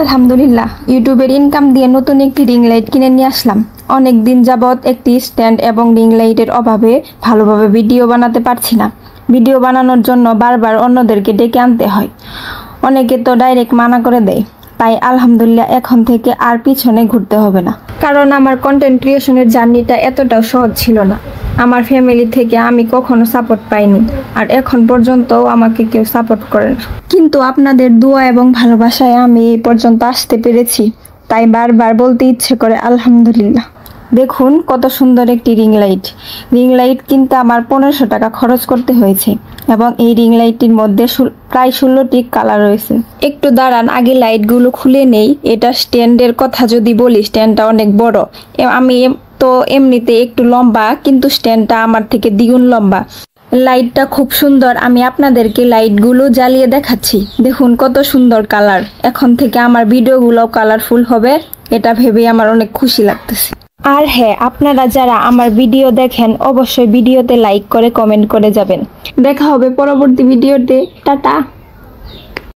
আলহামদুলিল্লাহ, ইউটিউবের ইনকাম দিয়ে নতুন একটি রিং লাইট কিনে নিয়ে আসলাম। অনেক দিন যাবৎ একটি স্ট্যান্ড এবং রিং লাইটের অভাবে ভালোভাবে ভিডিও বানাতে পারছি না। ভিডিও বানানোর জন্য বারবার অন্যদেরকে ডেকে আনতে হয়। অনেকে তো ডাইরেক্ট মানা করে দেয়। তাই আলহামদুলিল্লাহ এখন থেকে আর পিছনে ঘুরতে হবে না, কারণ আমার কন্টেন্ট ক্রিয়েশনের জার্নিটা এতটাও সহজ ছিল না। আমার ফ্যামিলি থেকে আমি কখনো সাপোর্ট পাইনি, আর এখন পর্যন্তও আমাকে কেউ সাপোর্ট করে না। কিন্তু আপনাদের দোয়া এবং ভালোবাসায় আমি এই পর্যন্ত আসতে পেরেছি, তাই বারবার বলতে ইচ্ছে করে আলহামদুলিল্লাহ। দেখুন কত সুন্দর একটি রিং লাইট। রিং লাইট কিনতে আমার 1500 টাকা খরচ করতে হয়েছে, এবং এই রিং লাইটটির মধ্যে প্রায় 16টি কালার রয়েছে। একটু দাঁড়ান, আগে লাইটগুলো খুলে নেই। এটা স্ট্যান্ডের কথা যদি বলি, স্ট্যান্ডটা অনেক বড়। আমি তো এমনিতে একটু লম্বা, কিন্তু স্ট্যান্ডটা আমার থেকে দ্বিগুণ লম্বা। লাইটটা খুব সুন্দর। আমি আপনাদেরকে লাইটগুলো জ্বালিয়ে দেখাচ্ছি। দেখুন কত সুন্দর কালার। এখন থেকে আমার ভিডিওগুলো কালারফুল হবে, এটা ভেবে আমার অনেক খুশি লাগতেছে। আর হ্যাঁ, আপনারা যারা আমার ভিডিও দেখেন অবশ্যই ভিডিওতে লাইক করে কমেন্ট করে যাবেন। দেখা হবে পরবর্তী ভিডিওতে। টাটা।